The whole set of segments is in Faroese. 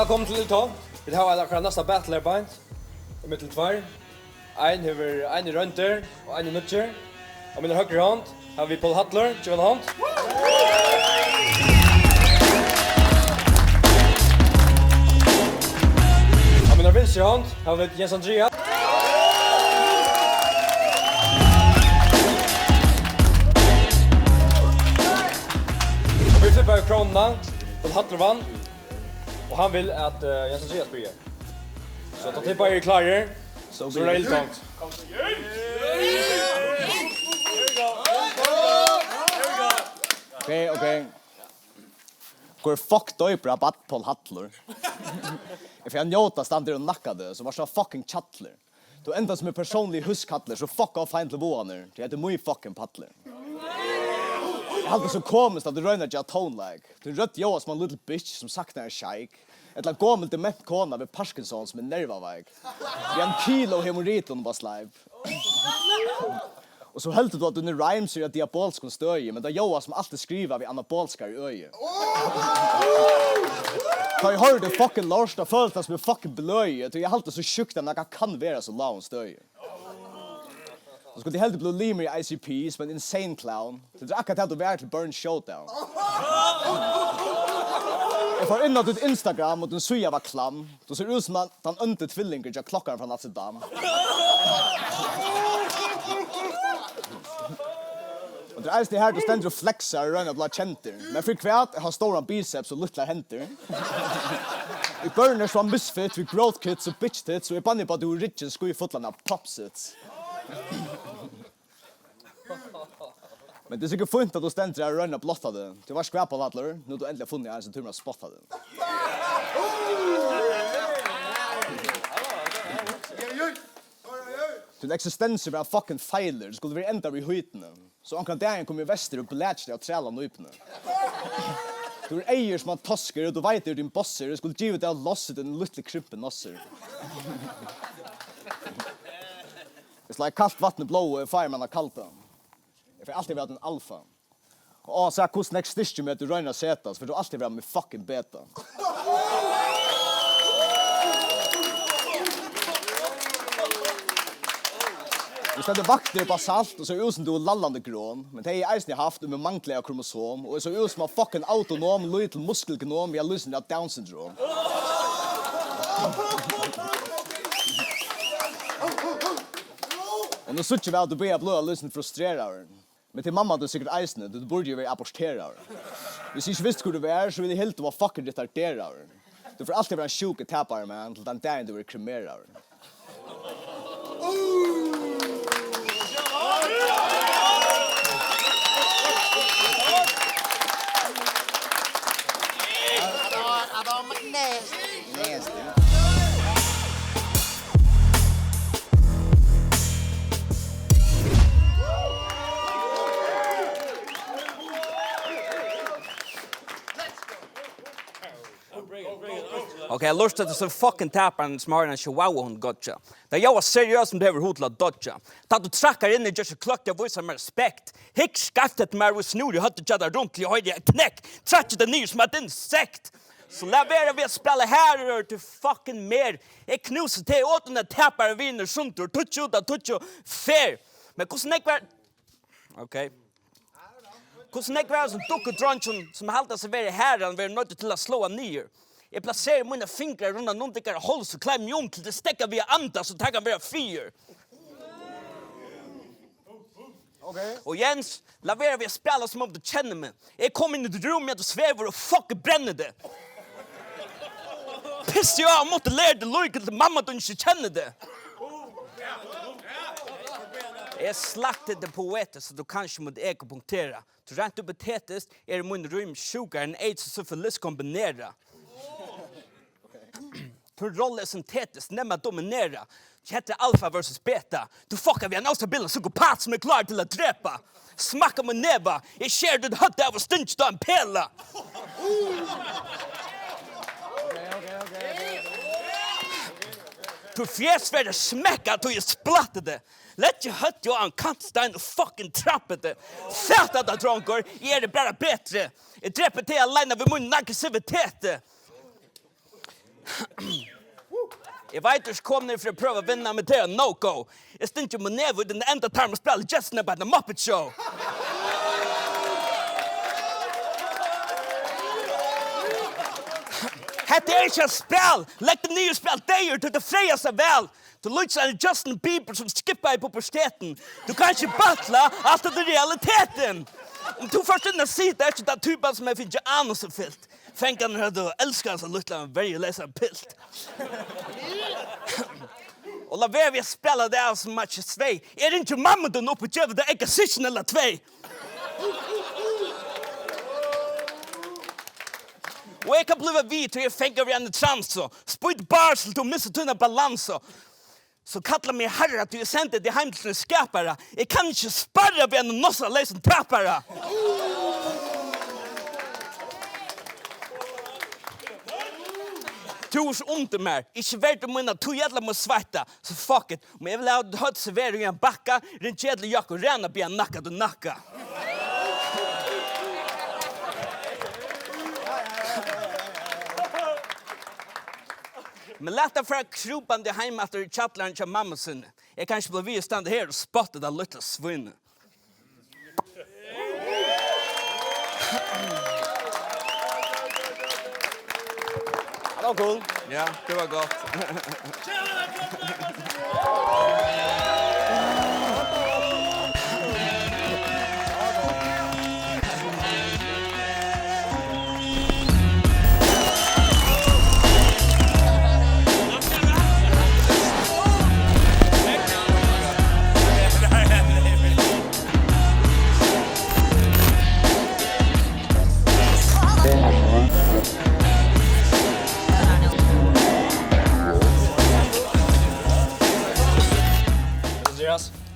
Velkommen til Lilltå. Vi har akkurat nästa battle band. I mittel tvær. En i rønter og en i nutcher. Og min høyre hånd har vi Paul Hattler, Johan Hånd. Og min venstre hånd har vi Jens Andrea. Og vi flipper kronene. Paul Hattler vann. Och han vill att Jens Andreas börjar. Så att tippa är klara. Så är det helt långt. Okay. Går fucked up rabatt Paul Hattler. If jag njöta stannar och nackade så var så fucking chattler. Då enda som är personlig huskattler så fuck off han till våner. Det heter muy fucking pattler. Jag hade så komiskt att det rönar jag tone like. Det rött jag som en little bitch som saknar en shake. Ett gammalt dement kona med Parkinson som är nervaväg. Det är en kilo hemorrit under bara slive. Och så helt du att du rhymes är diabolsk och stöje, men det är jag som alltid skriver vid anabolskar i öje. Jag hörde fucking Lars där följt som är fucking blöje. Jag är alltid så sjukt att jag kan vara så lav och stöje. Så skulle det helt bli limer i ICP som en insane clown. Så det är akkurat att du är till Burn Showdown. Jag får in på Instagram och den suja var klam. Då ser det ut som att han inte tvillingar jag klockan från Amsterdam. Och det är det här du ständer och flexar och rönnar bland känter. Men för kvart har stora biceps och lilla händer. I början så misfit vid growth kits och bitch tits och i panni på att du är rich och skojar fotlarna popsits. Men det är säkert funt att du ständer här och rönnar blottade. Det var skräp på Hattler. Nu har du äntligen funnit en som tur med att spotta den. Din existens var fucking feiler. Skulle vi ända vid höjtene. Så ankan dagen kom i väster och belätste och träla nöjpne. Du är eier som man tosker och du vet hur din bosser skulle givet dig att lossa den lilla krympen nosser. It's like kallt vatten blå och fireman har kallt den. Jag får alltid vara en alfa. Och så här kost next stitch med att du röjnar sätas för du alltid vara med fucking beta. Vi ställde vakter på salt och så ut som du är lallande grån. Men det är eisen jag haft med mangliga kromosom. Och så ut som en fucking autonom, liten muskelgnom via lösning av Down syndrom. Och nu sutter vi att du börjar blöda lösning frustrerare. Men till mamma du är säkert eisen, du borde ju vara aborterare. Hvis jag inte visste hur du är så vill jag helt vara fucking retarderare. Du får alltid vara en sjuk tappare man till den dagen du är kremerare. Nasty. Okej, lust det så fucking tapparen som har en chihuahua hund gotcha. Det jag var seriös som det över hotla dodja. Ta du trackar in i just klocka visar med respekt. Hick skaftet med och snor du hade jadda runt till höjde knäck. Track det ny som ett insekt. Så levererar vi att spela här till fucking mer. Jag knusar till åt den där tapparen vinner sunt och touch fair. Men hur snäck var okej. Hur snäck var som duckadrunchen som haltar sig vid herran vi är nöjda till att slå ner. Jag placerar mina fingrar runt någonting och håller så kläm mig till det stäcker via andas så tagar vi fyr. Okay. Och Jens, laverar vi att spela som om du känner mig. Jag kommer in i det rum med att svävar och fucking bränner det. Piss jag måste lära dig lojka till mamma du inte känner det. Jag slaktade poeter så du kanske måste ekopunktera. Så rent ubetetiskt är min rum sjukare än aids och syfilis kombinera. För roll är syntetiskt, nämma dominera. Det heter alfa versus beta. Du fuckar vi en ostabil psykopat som är klar till att dräpa. Smacka med näva. Jag sker du hött av och stunch då en pela. Du fjäsvärde smäcka till jag splattade. Lätt jag hött jag en kantstein och fucking trappade. Fäta då dronkor, är det bara bättre. Jag dräper till alla vid mun aggressivitet. Jag vet inte kom ner för att pröva vinna med det no-go. Jag stänkte mig ner vid den enda tarmen och spelade Just Now by the Muppet Show. Hette är inte ett spel. Lägg det nya spel. Det gör till det freja sig väl. Du lyssnar en Justin Bieber som skippar i puberteten. Du kan inte battla allt det realiteten. Om du först in och sitter är det typen som är för Janus och fyllt. Fänkan hade älskar så lite varje läsa pilt. Och la vi spela det som match 2. Är det inte mamma då uppe på det ägga sischen eller 2? Och jag kan bliva vid till jag fänkar vid en transo. Spyt barsel till att missa tunna balanso. Så kallar mig herre att du är sänt det hem till en skapare. Jag kan inte sparra vid en nossa läsen tappare. Tors ont i mig. Inte värt att minna tog jävla mot svarta. Så fuck it. Men jag vill ha hört servering i en backa. Rent jävla jack och ränna bli en nacka och nacka. Men lätta för att krupande hemma efter chattlaren till mamma sin. Jag kanske blir vid att stanna här och spotta det lite svinn. Det var cool. Ja, det var gott.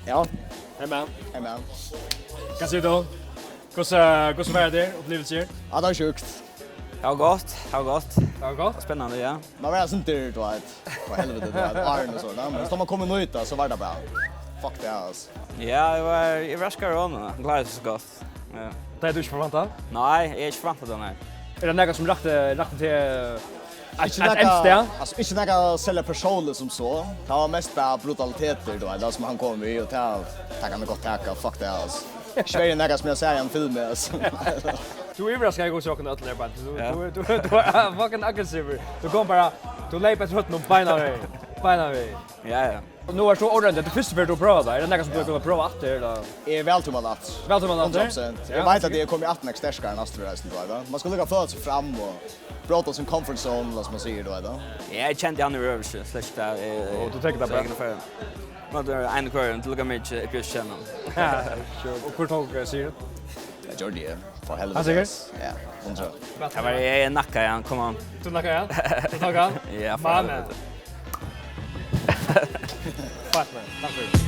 Ja, Hej man. hej man. Kan se då. Hur var det upplevelser? Ja, det var sjukt. Det var gott, det var gott. Det var gott. Spännande, ja. Man var inte dyrt och på helvete då Arne och så där. Men så man kommer ut så var det bra. Fuck det alltså. Ja, det var i raskare rån. Glad så gott. Ja. Det är du inte förväntat? Nej, jag är inte förväntat då, nej. Är det något som rakte till Inte alltså inte några sälja personer som så. Det var mest bara brutaliteter då, det som han kom i och ta kan gott tacka, fuck det alltså. Sverige några som jag säger i en film alltså. Du är överraskad jag går så kan att lära Du är fucking aggressiv. Du kom bara du leipar trött nog beina vi. Ja. Och nu är så ordentligt. Det första för du pröva. Är det något som du kommer pröva att det eller? Är väl till man att. Väl till man att. 100%. Jag vet att det kommer att nästa starkare nästa resten då. Man ska lucka för sig fram och prata sin comfort zone som man säger då. Ja, jag kände han i rörelse. Släkt där. Och du tänker det bra. Men det är en kvar inte lugga mig inte just känna. Och hur tog ser det? Jag gör det. För helvete. Han säger? Ja, 100. Jag var nacka igen, kom on. Du nackar igen? Du nackar? Ja, fan. Fuck man. Tack för det.